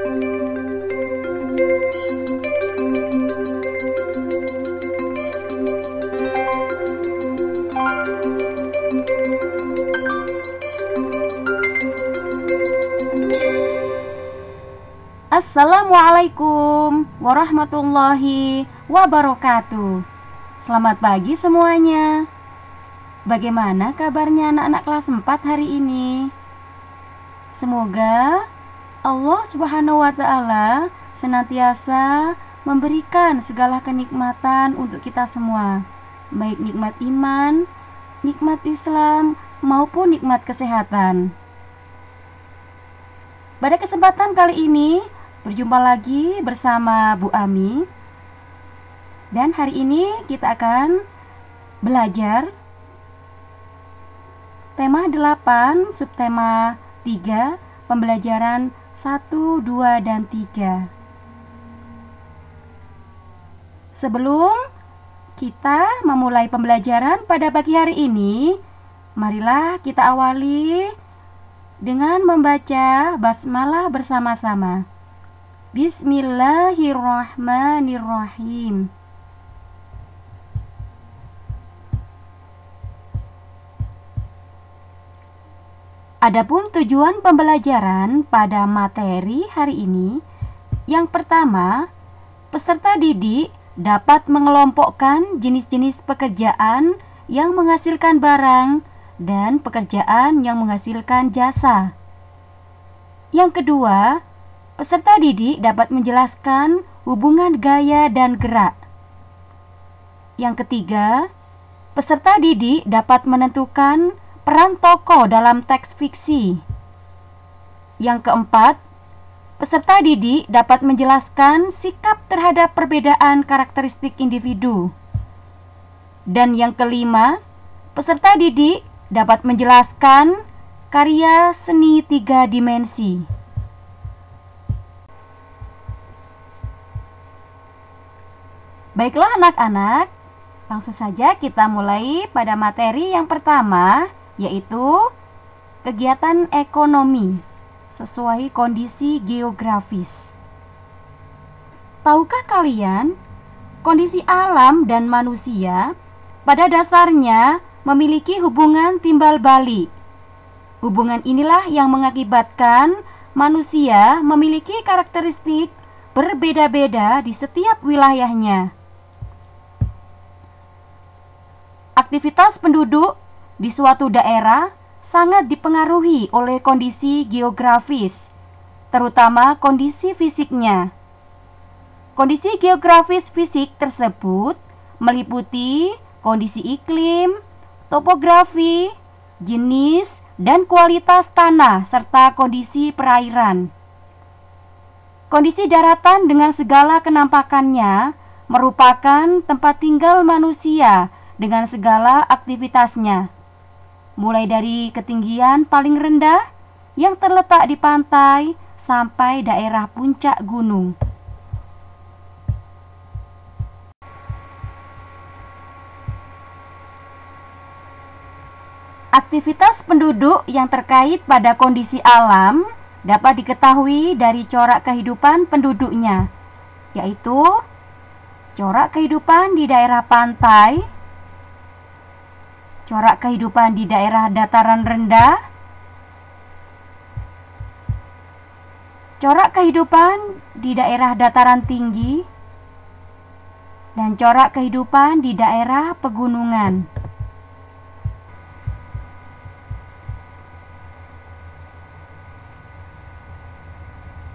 Assalamualaikum warahmatullahi wabarakatuh. Selamat pagi semuanya. Bagaimana kabarnya anak-anak kelas 4 hari ini? Semoga Allah Subhanahu wa Ta'ala senantiasa memberikan segala kenikmatan untuk kita semua, baik nikmat iman, nikmat Islam, maupun nikmat kesehatan. Pada kesempatan kali ini berjumpa lagi bersama Bu Ami. Dan hari ini kita akan belajar tema 8, subtema 3, pembelajaran 1, 2, dan 3. Sebelum kita memulai pembelajaran pada pagi hari ini, marilah kita awali dengan membaca basmalah bersama-sama. Bismillahirrahmanirrahim. Adapun tujuan pembelajaran pada materi hari ini, yang pertama, peserta didik dapat mengelompokkan jenis-jenis pekerjaan yang menghasilkan barang dan pekerjaan yang menghasilkan jasa. Yang kedua, peserta didik dapat menjelaskan hubungan gaya dan gerak. Yang ketiga, peserta didik dapat menentukan peran tokoh dalam teks fiksi. Yang keempat, peserta didik dapat menjelaskan sikap terhadap perbedaan karakteristik individu. Dan yang kelima, peserta didik dapat menjelaskan karya seni 3 dimensi. Baiklah anak-anak, langsung saja kita mulai pada materi yang pertama, yaitu kegiatan ekonomi sesuai kondisi geografis. Tahukah kalian, kondisi alam dan manusia pada dasarnya memiliki hubungan timbal balik. Hubungan inilah yang mengakibatkan manusia memiliki karakteristik berbeda-beda di setiap wilayahnya. Aktivitas penduduk di suatu daerah sangat dipengaruhi oleh kondisi geografis, terutama kondisi fisiknya. Kondisi geografis fisik tersebut meliputi kondisi iklim, topografi, jenis, dan kualitas tanah, serta kondisi perairan. Kondisi daratan dengan segala kenampakannya merupakan tempat tinggal manusia dengan segala aktivitasnya, mulai dari ketinggian paling rendah yang terletak di pantai sampai daerah puncak gunung. Aktivitas penduduk yang terkait pada kondisi alam dapat diketahui dari corak kehidupan penduduknya, yaitu corak kehidupan di daerah pantai, corak kehidupan di daerah dataran rendah, corak kehidupan di daerah dataran tinggi, dan corak kehidupan di daerah pegunungan.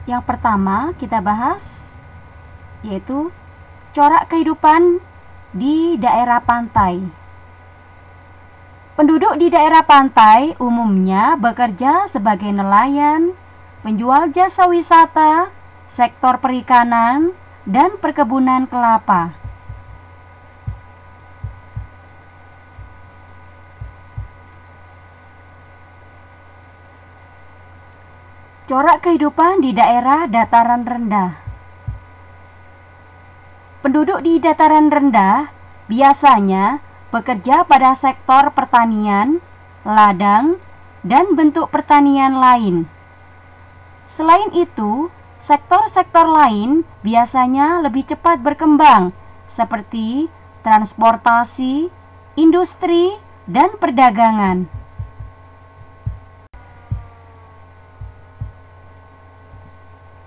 Yang pertama kita bahas yaitu corak kehidupan di daerah pantai. Penduduk di daerah pantai umumnya bekerja sebagai nelayan, penjual jasa wisata, sektor perikanan, dan perkebunan kelapa. Corak kehidupan di daerah dataran rendah. Penduduk di dataran rendah biasanya bekerja pada sektor pertanian, ladang, dan bentuk pertanian lain. Selain itu, Sektor-sektor lain biasanya lebih cepat berkembang, seperti transportasi, industri, dan perdagangan.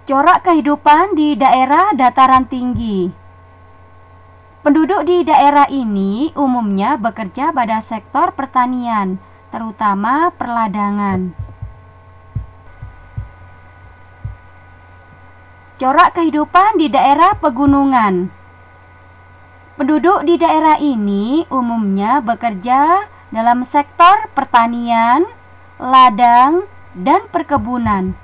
Corak kehidupan di daerah dataran tinggi. Penduduk di daerah ini umumnya bekerja pada sektor pertanian, terutama perladangan. Corak kehidupan di daerah pegunungan. Penduduk di daerah ini umumnya bekerja dalam sektor pertanian, ladang, dan perkebunan.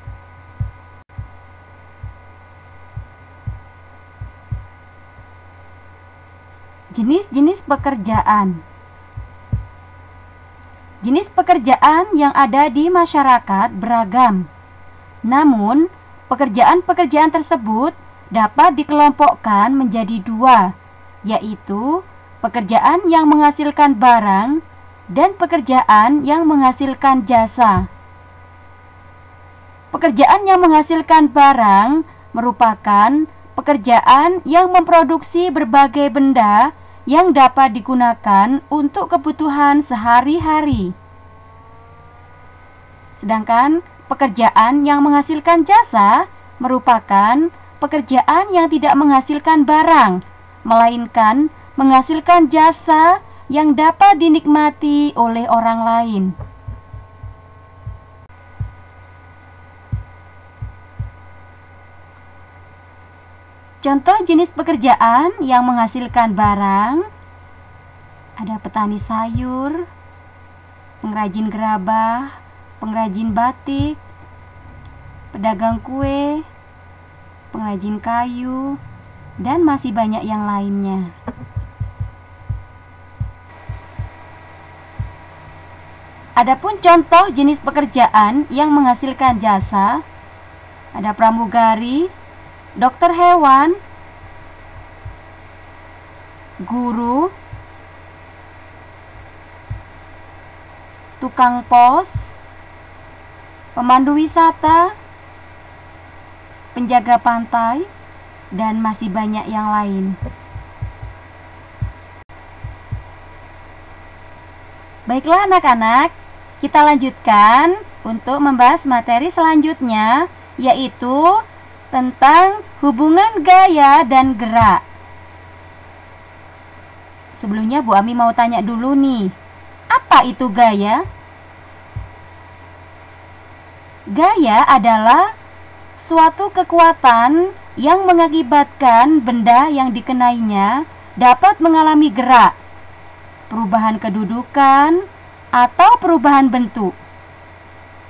Jenis-jenis pekerjaan. Jenis pekerjaan yang ada di masyarakat beragam. Namun, pekerjaan-pekerjaan tersebut dapat dikelompokkan menjadi dua, yaitu pekerjaan yang menghasilkan barang dan pekerjaan yang menghasilkan jasa. Pekerjaan yang menghasilkan barang merupakan pekerjaan yang memproduksi berbagai benda yang dapat digunakan untuk kebutuhan sehari-hari. Sedangkan pekerjaan yang menghasilkan jasa merupakan pekerjaan yang tidak menghasilkan barang, melainkan menghasilkan jasa yang dapat dinikmati oleh orang lain. Contoh jenis pekerjaan yang menghasilkan barang ada petani sayur, pengrajin gerabah, pengrajin batik, pedagang kue, pengrajin kayu, dan masih banyak yang lainnya. Adapun contoh jenis pekerjaan yang menghasilkan jasa, ada pramugari, dokter hewan, guru, tukang pos, pemandu wisata, penjaga pantai, dan masih banyak yang lain. Baiklah anak-anak, kita lanjutkan untuk membahas materi selanjutnya, yaitu tentang hubungan gaya dan gerak. Sebelumnya Bu Ami mau tanya dulu nih, apa itu gaya? Gaya adalah suatu kekuatan yang mengakibatkan benda yang dikenainya dapat mengalami gerak, perubahan kedudukan, atau perubahan bentuk.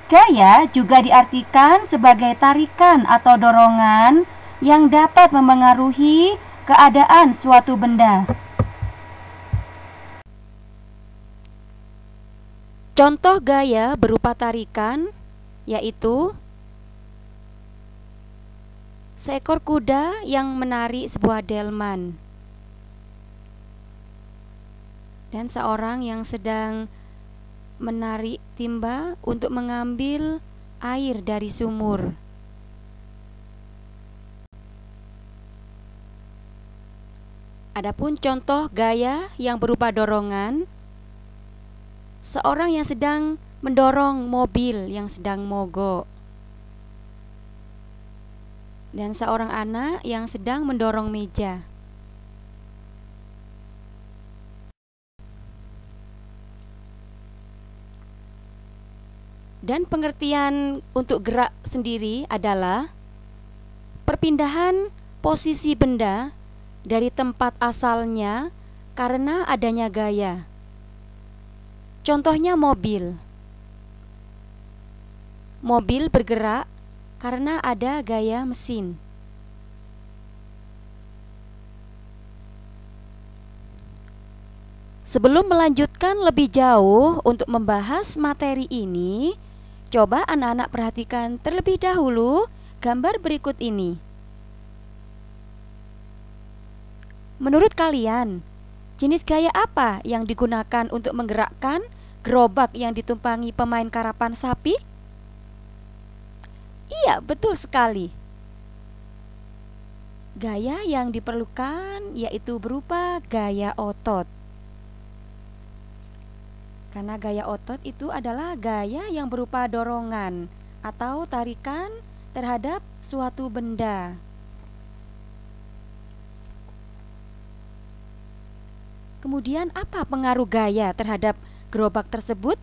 Gaya juga diartikan sebagai tarikan atau dorongan yang dapat memengaruhi keadaan suatu benda. Contoh gaya berupa tarikan yaitu seekor kuda yang menarik sebuah delman dan seorang yang sedang menarik timba untuk mengambil air dari sumur. Adapun contoh gaya yang berupa dorongan, seorang yang sedang mendorong mobil yang sedang mogok, dan seorang anak yang sedang mendorong meja. Dan pengertian untuk gerak sendiri adalah perpindahan posisi benda dari tempat asalnya karena adanya gaya. Contohnya mobil. Mobil bergerak karena ada gaya mesin. Sebelum melanjutkan lebih jauh untuk membahas materi ini, coba anak-anak perhatikan terlebih dahulu gambar berikut ini. Menurut kalian, jenis gaya apa yang digunakan untuk menggerakkan gerobak yang ditumpangi pemain karapan sapi? Iya, betul sekali. Gaya yang diperlukan yaitu berupa gaya otot. Karena gaya otot itu adalah gaya yang berupa dorongan atau tarikan terhadap suatu benda. Kemudian apa pengaruh gaya terhadap gerobak tersebut?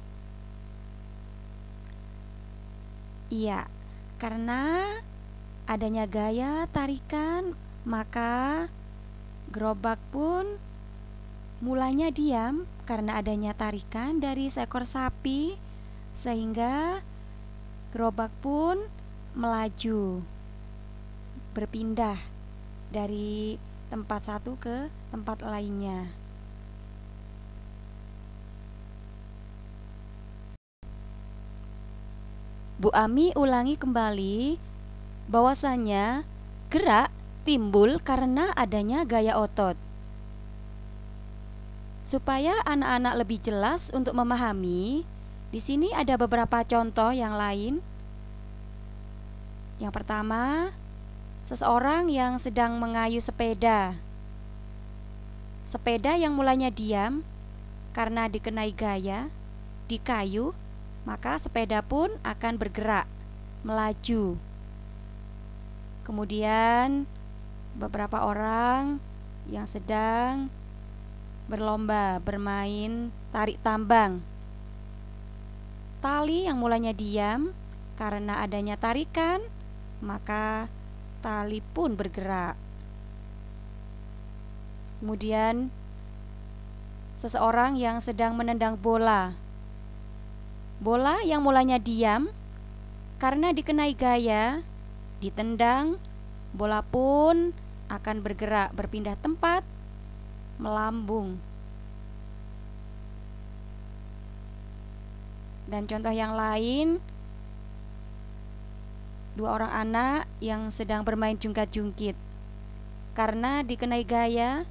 Iya, karena adanya gaya tarikan, maka gerobak pun mulanya diam karena adanya tarikan dari seekor sapi, sehingga gerobak pun melaju, berpindah dari tempat satu ke tempat lainnya. Bu Ami ulangi kembali bahwasanya gerak timbul karena adanya gaya otot. Supaya anak-anak lebih jelas untuk memahami, di sini ada beberapa contoh yang lain. Yang pertama, seseorang yang sedang mengayuh sepeda. Sepeda yang mulanya diam karena dikenai gaya, dikayuh, maka sepeda pun akan bergerak, melaju. Kemudian beberapa orang yang sedang berlomba bermain tarik tambang. Tali yang mulanya diam karena adanya tarikan, maka tali pun bergerak. Kemudian seseorang yang sedang menendang bola. Bola yang mulanya diam karena dikenai gaya, ditendang, bola pun akan bergerak, berpindah tempat, melambung. Dan contoh yang lain, dua orang anak yang sedang bermain jungkat-jungkit. Karena dikenai gaya,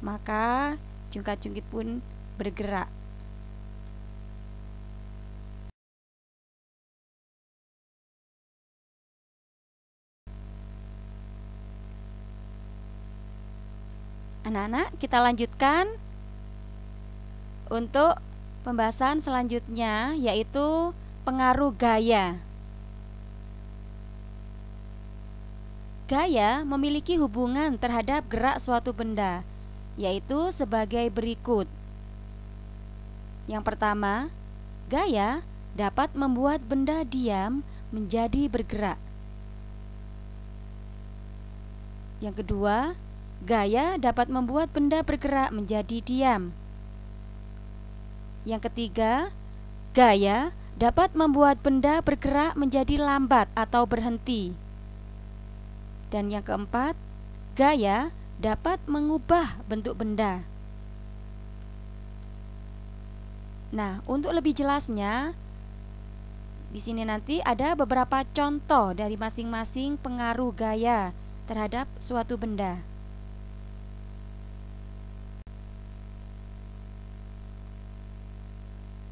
maka jungkat-jungkit pun bergerak. Anak-anak, kita lanjutkan untuk pembahasan selanjutnya, yaitu pengaruh gaya. Gaya memiliki hubungan terhadap gerak suatu benda, yaitu sebagai berikut. Yang pertama, gaya dapat membuat benda diam menjadi bergerak. Yang kedua, gaya dapat membuat benda bergerak menjadi diam. Yang ketiga, gaya dapat membuat benda bergerak menjadi lambat atau berhenti. Dan yang keempat, gaya dapat mengubah bentuk benda. Nah, untuk lebih jelasnya, di sini nanti ada beberapa contoh dari masing-masing pengaruh gaya terhadap suatu benda.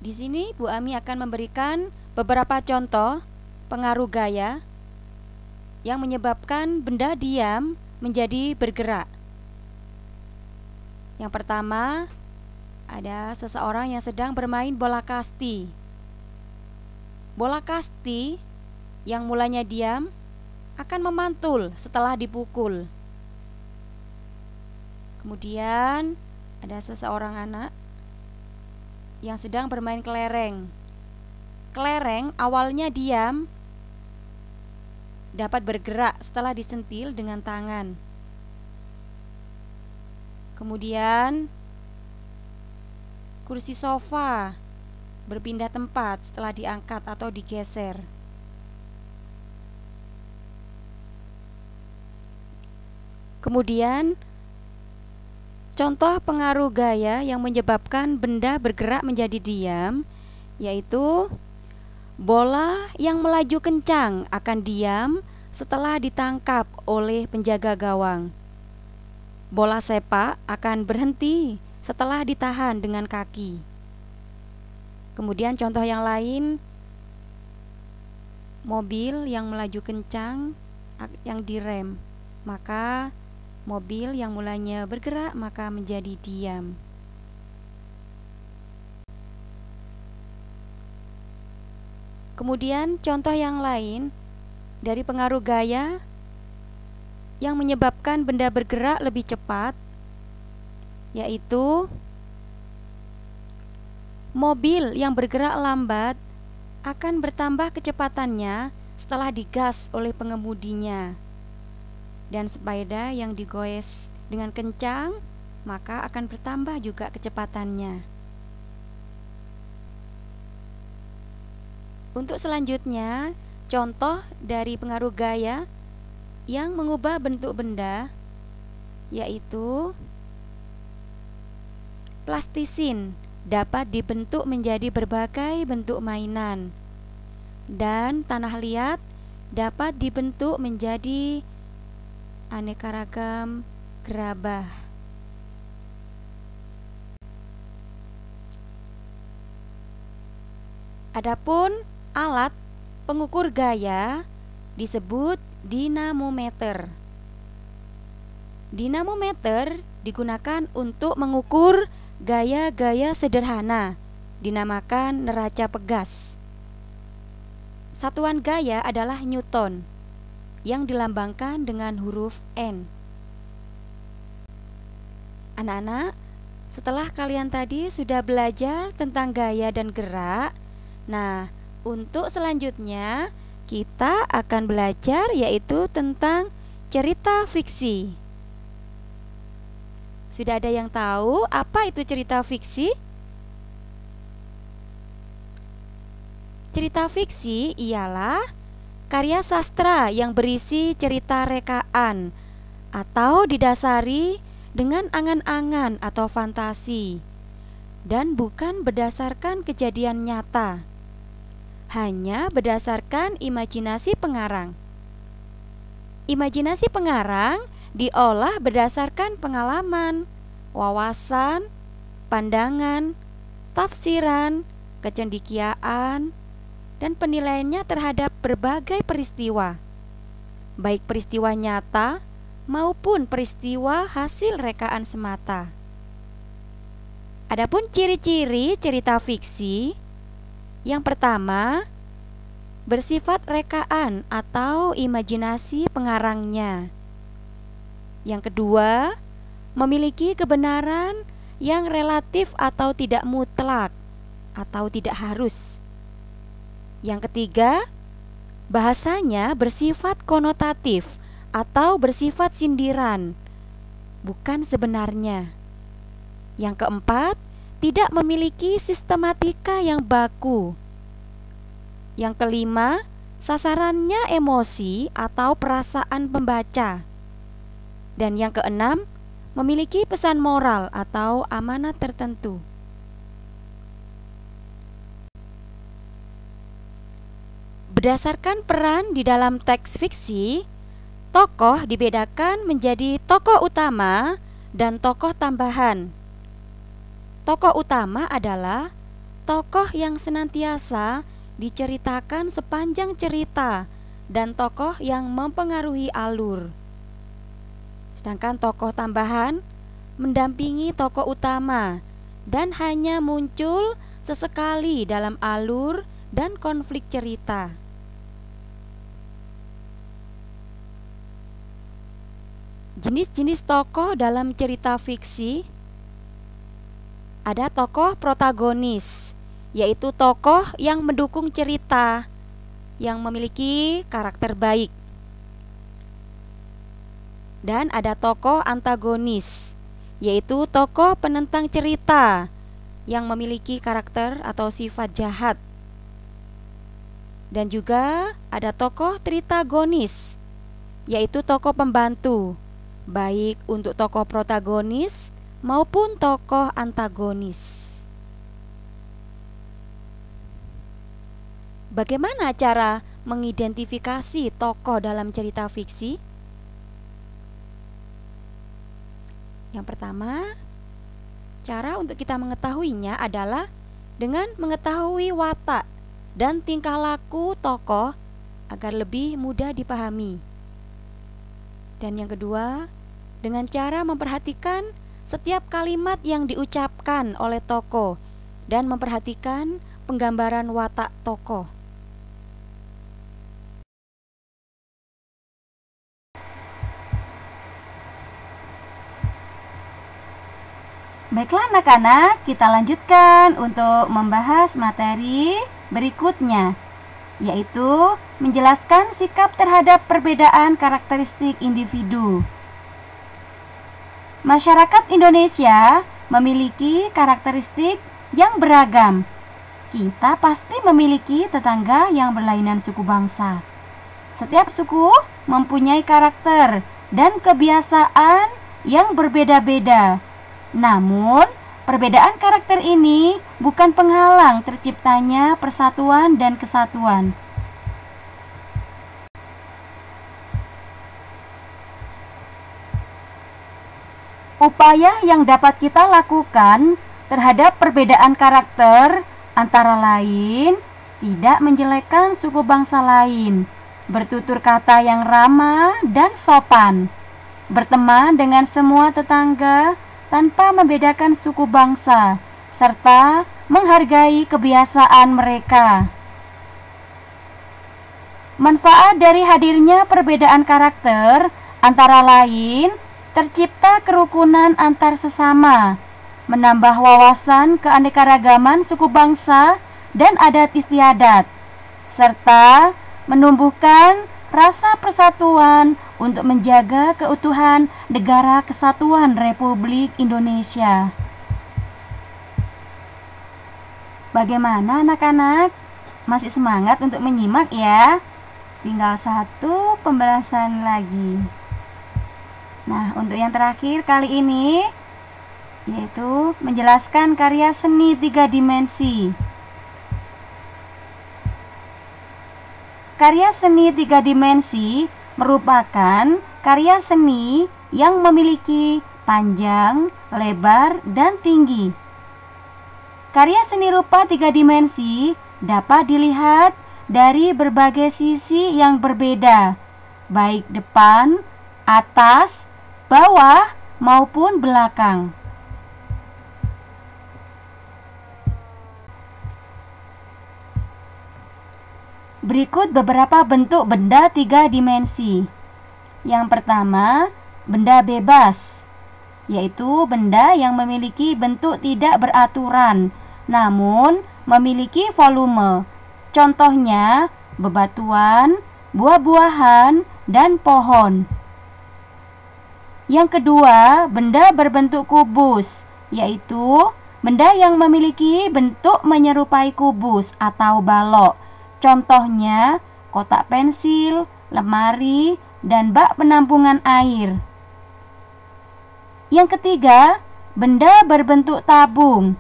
Di sini Bu Ami akan memberikan beberapa contoh pengaruh gaya yang menyebabkan benda diam menjadi bergerak. Yang pertama, ada seseorang yang sedang bermain bola kasti. Bola kasti yang mulanya diam akan memantul setelah dipukul. Kemudian ada seseorang anak yang sedang bermain kelereng. Kelereng awalnya diam, dapat bergerak setelah disentil dengan tangan. Kemudian kursi sofa berpindah tempat setelah diangkat atau digeser. Kemudian contoh pengaruh gaya yang menyebabkan benda bergerak menjadi diam, yaitu bola yang melaju kencang akan diam setelah ditangkap oleh penjaga gawang. Bola sepak akan berhenti setelah ditahan dengan kaki. Kemudian contoh yang lain, mobil yang melaju kencang yang direm, maka Mobil yang mulanya bergerak maka menjadi diam. Kemudian contoh yang lain dari pengaruh gaya yang menyebabkan benda bergerak lebih cepat, yaitu mobil yang bergerak lambat akan bertambah kecepatannya setelah digas oleh pengemudinya, dan sepeda yang digoes dengan kencang maka akan bertambah juga kecepatannya. Untuk selanjutnya, contoh dari pengaruh gaya yang mengubah bentuk benda, yaitu plastisin dapat dibentuk menjadi berbagai bentuk mainan, dan tanah liat dapat dibentuk menjadi aneka ragam gerabah. Adapun alat pengukur gaya disebut dinamometer. Dinamometer digunakan untuk mengukur gaya-gaya sederhana, dinamakan neraca pegas. Satuan gaya adalah Newton, yang dilambangkan dengan huruf N. Anak-anak, setelah kalian tadi sudah belajar tentang gaya dan gerak, nah, untuk selanjutnya kita akan belajar yaitu tentang cerita fiksi. Sudah ada yang tahu apa itu cerita fiksi? Cerita fiksi ialah karya sastra yang berisi cerita rekaan atau didasari dengan angan-angan atau fantasi dan bukan berdasarkan kejadian nyata, hanya berdasarkan imajinasi pengarang. Imajinasi pengarang diolah berdasarkan pengalaman, wawasan, pandangan, tafsiran, kecendikiaan, dan penilaiannya terhadap berbagai peristiwa, baik peristiwa nyata maupun peristiwa hasil rekaan semata. Adapun ciri-ciri cerita fiksi, yang pertama, bersifat rekaan atau imajinasi pengarangnya. Yang kedua, memiliki kebenaran yang relatif atau tidak mutlak atau tidak harus. Yang ketiga, bahasanya bersifat konotatif atau bersifat sindiran, bukan sebenarnya. Yang keempat, tidak memiliki sistematika yang baku. Yang kelima, sasarannya emosi atau perasaan pembaca. Dan yang keenam, memiliki pesan moral atau amanat tertentu. Berdasarkan peran di dalam teks fiksi, tokoh dibedakan menjadi tokoh utama dan tokoh tambahan. Tokoh utama adalah tokoh yang senantiasa diceritakan sepanjang cerita dan tokoh yang mempengaruhi alur. Sedangkan tokoh tambahan mendampingi tokoh utama dan hanya muncul sesekali dalam alur dan konflik cerita. Jenis-jenis tokoh dalam cerita fiksi. Ada tokoh protagonis, yaitu tokoh yang mendukung cerita, yang memiliki karakter baik. Dan ada tokoh antagonis, yaitu tokoh penentang cerita, yang memiliki karakter atau sifat jahat. Dan juga ada tokoh tritagonis, yaitu tokoh pembantu, baik untuk tokoh protagonis maupun tokoh antagonis. Bagaimana cara mengidentifikasi tokoh dalam cerita fiksi? Yang pertama, cara untuk kita mengetahuinya adalah dengan mengetahui watak dan tingkah laku tokoh agar lebih mudah dipahami. Dan yang kedua, dengan cara memperhatikan setiap kalimat yang diucapkan oleh tokoh dan memperhatikan penggambaran watak tokoh. Baiklah anak-anak, kita lanjutkan untuk membahas materi berikutnya, yaitu menjelaskan sikap terhadap perbedaan karakteristik individu. Masyarakat Indonesia memiliki karakteristik yang beragam. Kita pasti memiliki tetangga yang berlainan suku bangsa. Setiap suku mempunyai karakter dan kebiasaan yang berbeda-beda. Namun, perbedaan karakter ini bukan penghalang terciptanya persatuan dan kesatuan. Upaya yang dapat kita lakukan terhadap perbedaan karakter antara lain tidak menjelekkan suku bangsa lain, bertutur kata yang ramah dan sopan, berteman dengan semua tetangga tanpa membedakan suku bangsa, serta menghargai kebiasaan mereka. Manfaat dari hadirnya perbedaan karakter antara lain tercipta kerukunan antar sesama, menambah wawasan keanekaragaman suku bangsa dan adat istiadat, serta menumbuhkan rasa persatuan untuk menjaga keutuhan Negara Kesatuan Republik Indonesia. Bagaimana anak-anak? Masih semangat untuk menyimak ya? Tinggal satu pembahasan lagi. Nah, untuk yang terakhir kali ini, yaitu menjelaskan karya seni 3 dimensi. Karya seni 3 dimensi merupakan karya seni yang memiliki panjang, lebar, dan tinggi. Karya seni rupa 3 dimensi dapat dilihat dari berbagai sisi yang berbeda, baik depan, atas, bawah, maupun belakang. Berikut beberapa bentuk benda 3 dimensi. Yang pertama, benda bebas, yaitu benda yang memiliki bentuk tidak beraturan, namun memiliki volume. Contohnya, bebatuan, buah-buahan, dan pohon. Yang kedua, benda berbentuk kubus, yaitu benda yang memiliki bentuk menyerupai kubus atau balok. Contohnya, kotak pensil, lemari, dan bak penampungan air. Yang ketiga, benda berbentuk tabung,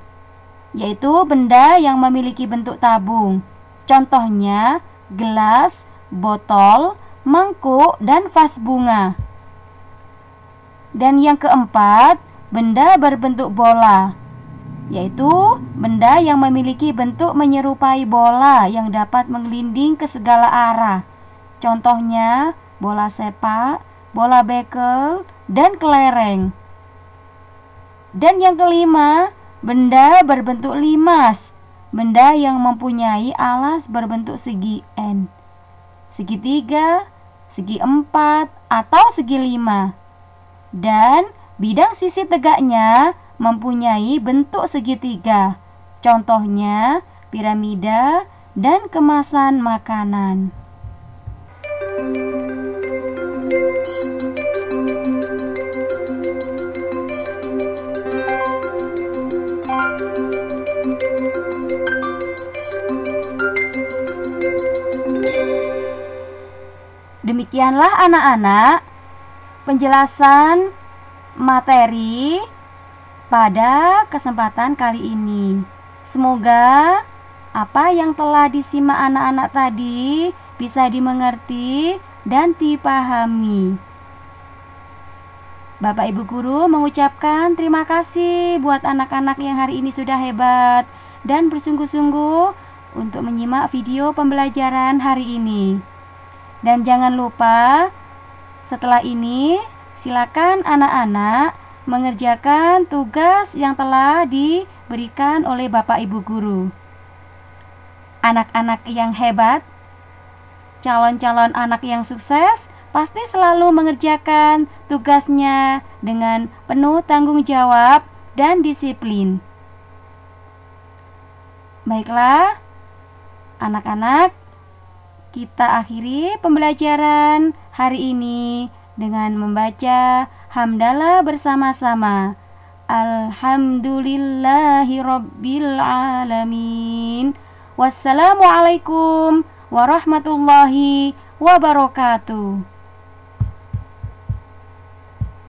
yaitu benda yang memiliki bentuk tabung. Contohnya, gelas, botol, mangkuk, dan vas bunga. Dan yang keempat, benda berbentuk bola, yaitu benda yang memiliki bentuk menyerupai bola yang dapat menggelinding ke segala arah. Contohnya, bola sepak, bola bekel, dan kelereng. Dan yang kelima, benda berbentuk limas, benda yang mempunyai alas berbentuk segi N, segitiga, segi 4, atau segi 5. Dan bidang sisi tegaknya mempunyai bentuk segitiga. Contohnya, piramida dan kemasan makanan. Demikianlah anak-anak penjelasan materi pada kesempatan kali ini. Semoga apa yang telah disimak anak-anak tadi bisa dimengerti dan dipahami. Bapak Ibu Guru mengucapkan terima kasih buat anak-anak yang hari ini sudah hebat dan bersungguh-sungguh untuk menyimak video pembelajaran hari ini. Dan jangan lupa setelah ini Silakan anak-anak mengerjakan tugas yang telah diberikan oleh Bapak Ibu guru. Anak-anak yang hebat, calon-calon anak yang sukses, pasti selalu mengerjakan tugasnya dengan penuh tanggung jawab dan disiplin. Baiklah, anak-anak, kita akhiri pembelajaran hari ini dengan membaca hamdalah bersama-sama. Alhamdulillahirabbil alamin. Wassalamualaikum warahmatullahi wabarakatuh.